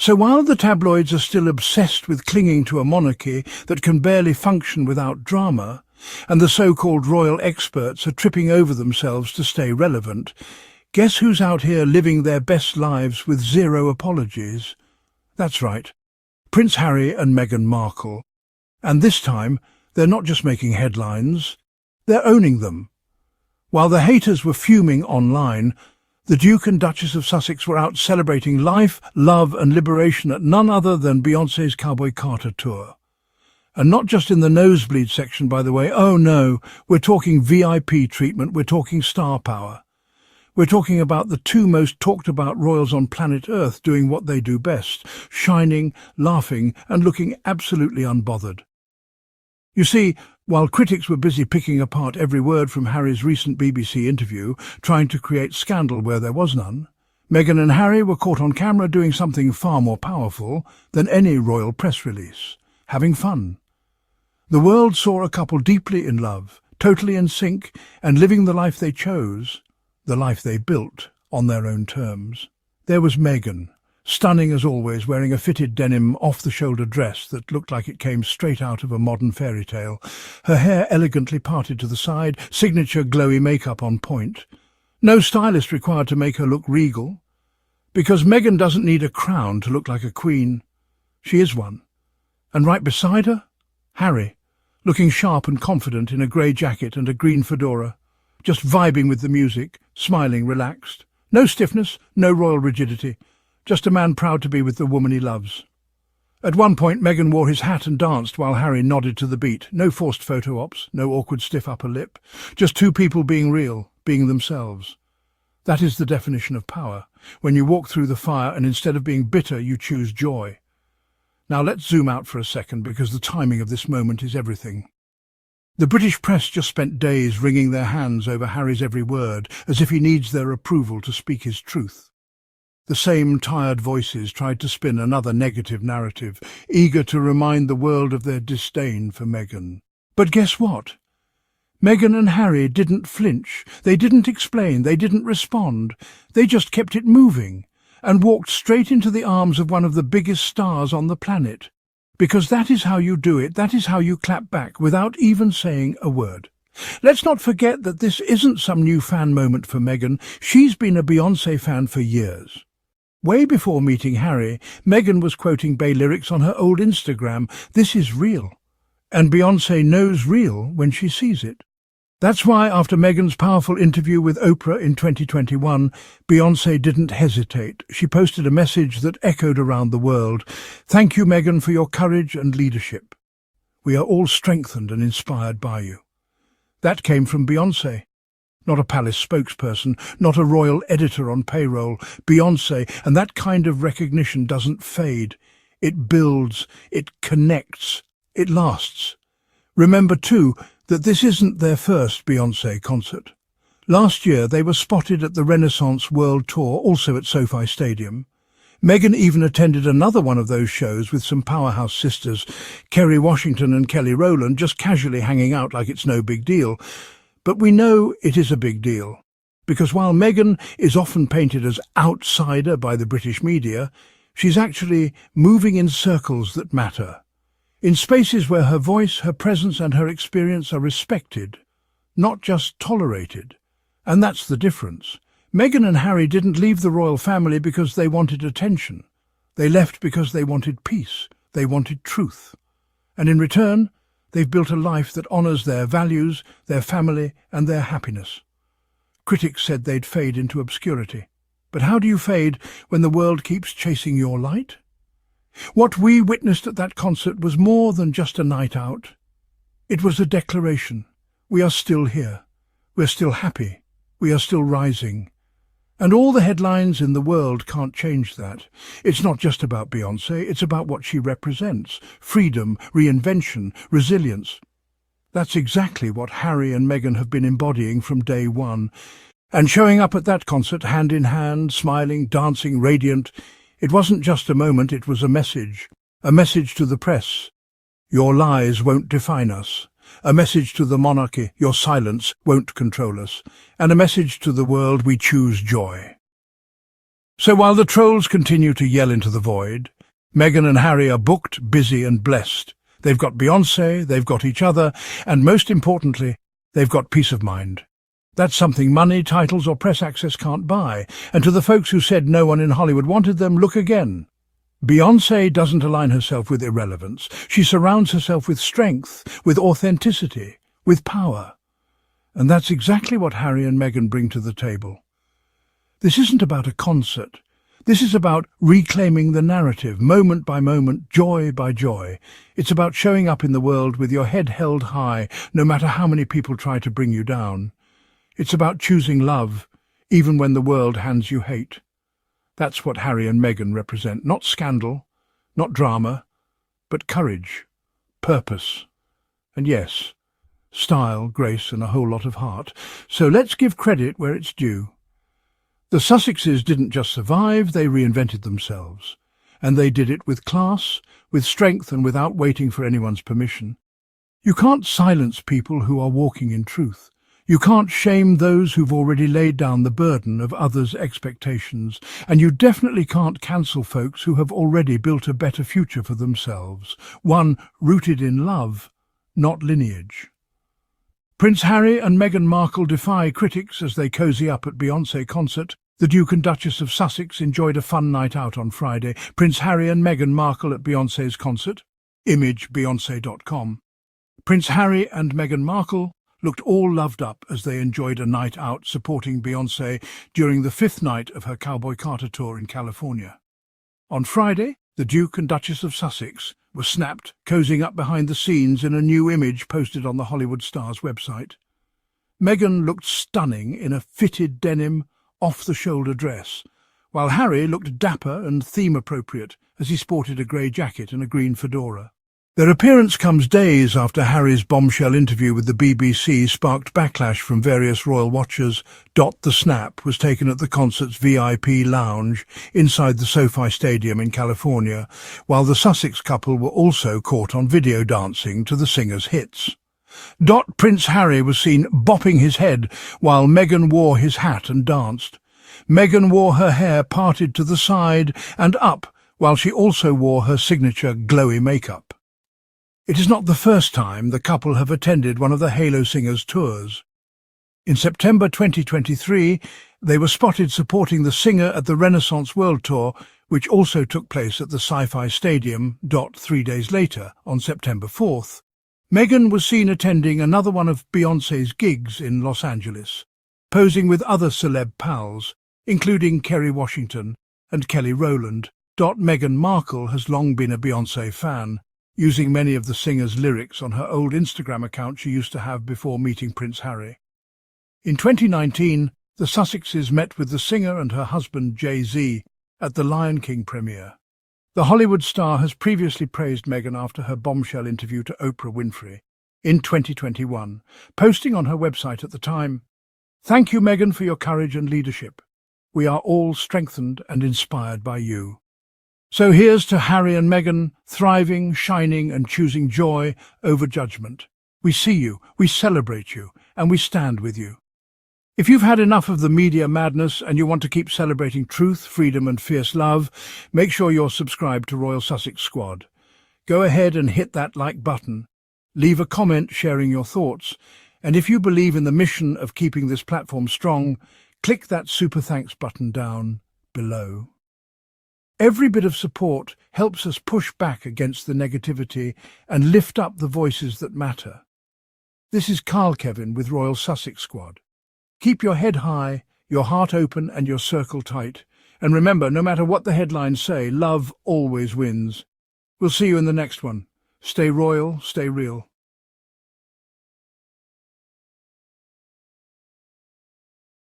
So while the tabloids are still obsessed with clinging to a monarchy that can barely function without drama, and the so-called royal experts are tripping over themselves to stay relevant, guess who's out here living their best lives with zero apologies? That's right, Prince Harry and Meghan Markle. And this time, they're not just making headlines, they're owning them. While the haters were fuming online, the Duke and Duchess of Sussex were out celebrating life, love and liberation at none other than Beyoncé's Cowboy Carter tour. And not just in the nosebleed section, by the way. Oh no, we're talking VIP treatment, we're talking star power. We're talking about the two most talked about royals on planet Earth doing what they do best, shining, laughing and looking absolutely unbothered. You see, while critics were busy picking apart every word from Harry's recent BBC interview, trying to create scandal where there was none, Meghan and Harry were caught on camera doing something far more powerful than any royal press release: having fun. The world saw a couple deeply in love, totally in sync, and living the life they chose, the life they built, on their own terms. There was Meghan, stunning as always, wearing a fitted denim off-the-shoulder dress that looked like it came straight out of a modern fairy tale, her hair elegantly parted to the side, signature glowy makeup on point. No stylist required to make her look regal, because Meghan doesn't need a crown to look like a queen. She is one. And right beside her, Harry, looking sharp and confident in a grey jacket and a green fedora, just vibing with the music, smiling, relaxed. No stiffness, no royal rigidity, just a man proud to be with the woman he loves. At one point, Meghan wore his hat and danced while Harry nodded to the beat. No forced photo ops, no awkward stiff upper lip, just two people being real, being themselves. That is the definition of power, when you walk through the fire and instead of being bitter, you choose joy. Now let's zoom out for a second, because the timing of this moment is everything. The British press just spent days wringing their hands over Harry's every word, as if he needs their approval to speak his truth. The same tired voices tried to spin another negative narrative, eager to remind the world of their disdain for Meghan. But guess what? Meghan and Harry didn't flinch, they didn't explain, they didn't respond. They just kept it moving and walked straight into the arms of one of the biggest stars on the planet. Because that is how you do it, that is how you clap back without even saying a word. Let's not forget that this isn't some new fan moment for Meghan. She's been a Beyoncé fan for years. Way before meeting Harry, Meghan was quoting Bey lyrics on her old Instagram. This is real. And Beyoncé knows real when she sees it. That's why after Meghan's powerful interview with Oprah in 2021, Beyoncé didn't hesitate. She posted a message that echoed around the world. Thank you, Meghan, for your courage and leadership. We are all strengthened and inspired by you. That came from Beyoncé. Not a palace spokesperson, not a royal editor on payroll. Beyoncé, and that kind of recognition doesn't fade. It builds, it connects, it lasts. Remember, too, that this isn't their first Beyoncé concert. Last year they were spotted at the Renaissance World Tour, also at SoFi Stadium. Meghan even attended another one of those shows with some powerhouse sisters, Kerry Washington and Kelly Rowland, just casually hanging out like it's no big deal. But we know it is a big deal, because while Meghan is often painted as outsider by the British media, she's actually moving in circles that matter. In spaces where her voice, her presence and her experience are respected, not just tolerated. And that's the difference. Meghan and Harry didn't leave the royal family because they wanted attention. They left because they wanted peace, they wanted truth. And in return, they've built a life that honours their values, their family and their happiness. Critics said they'd fade into obscurity. But how do you fade when the world keeps chasing your light? What we witnessed at that concert was more than just a night out. It was a declaration. We are still here. We're still happy. We are still rising. And all the headlines in the world can't change that. It's not just about Beyoncé, it's about what she represents. Freedom, reinvention, resilience. That's exactly what Harry and Meghan have been embodying from day one. And showing up at that concert hand in hand, smiling, dancing, radiant. It wasn't just a moment, it was a message to the press. Your lies won't define us. A message to the monarchy, your silence won't control us. And a message to the world, we choose joy. So while the trolls continue to yell into the void, Meghan and Harry are booked, busy and blessed. They've got Beyoncé, they've got each other, and most importantly, they've got peace of mind. That's something money, titles or press access can't buy. And to the folks who said no one in Hollywood wanted them, look again. Beyoncé doesn't align herself with irrelevance. She surrounds herself with strength, with authenticity, with power. And that's exactly what Harry and Meghan bring to the table. This isn't about a concert. This is about reclaiming the narrative, moment by moment, joy by joy. It's about showing up in the world with your head held high, no matter how many people try to bring you down. It's about choosing love, even when the world hands you hate. That's what Harry and Meghan represent. Not scandal, not drama, but courage, purpose, and yes, style, grace, and a whole lot of heart. So let's give credit where it's due. The Sussexes didn't just survive, they reinvented themselves. And they did it with class, with strength, and without waiting for anyone's permission. You can't silence people who are walking in truth. You can't shame those who've already laid down the burden of others' expectations, and you definitely can't cancel folks who have already built a better future for themselves, one rooted in love, not lineage. Prince Harry and Meghan Markle defy critics as they cozy up at Beyoncé concert. The Duke and Duchess of Sussex enjoyed a fun night out on Friday. Prince Harry and Meghan Markle at Beyoncé's concert. Image Beyonce.com. Prince Harry and Meghan Markle looked all loved up as they enjoyed a night out supporting Beyoncé during the 5th night of her Cowboy Carter tour in California. On Friday, the Duke and Duchess of Sussex were snapped, cozying up behind the scenes in a new image posted on the Hollywood Star's website. Meghan looked stunning in a fitted denim, off-the-shoulder dress, while Harry looked dapper and theme-appropriate as he sported a grey jacket and a green fedora. Their appearance comes days after Harry's bombshell interview with the BBC sparked backlash from various royal watchers. The snap was taken at the concert's VIP lounge inside the SoFi Stadium in California, while the Sussex couple were also caught on video dancing to the singer's hits. Prince Harry was seen bopping his head while Meghan wore his hat and danced. Meghan wore her hair parted to the side and up, while she also wore her signature glowy makeup. It is not the first time the couple have attended one of the Halo singers' tours. In September 2023, they were spotted supporting the singer at the Renaissance World Tour, which also took place at the SoFi Stadium. 3 days later, on September 4th, Meghan was seen attending another one of Beyoncé's gigs in Los Angeles, posing with other celeb pals, including Kerry Washington and Kelly Rowland. Meghan Markle has long been a Beyoncé fan, using many of the singer's lyrics on her old Instagram account she used to have before meeting Prince Harry. In 2019, the Sussexes met with the singer and her husband Jay-Z at the Lion King premiere. The Hollywood star has previously praised Meghan after her bombshell interview to Oprah Winfrey in 2021, posting on her website at the time, "Thank you, Meghan, for your courage and leadership. We are all strengthened and inspired by you." So here's to Harry and Meghan, thriving, shining and choosing joy over judgment. We see you, we celebrate you, and we stand with you. If you've had enough of the media madness and you want to keep celebrating truth, freedom and fierce love, make sure you're subscribed to Royal Sussex Squad. Go ahead and hit that like button. Leave a comment sharing your thoughts. And if you believe in the mission of keeping this platform strong, click that super thanks button down below. Every bit of support helps us push back against the negativity and lift up the voices that matter. This is Carl Kevin with Royal Sussex Squad. Keep your head high, your heart open and your circle tight. And remember, no matter what the headlines say, love always wins. We'll see you in the next one. Stay royal, stay real.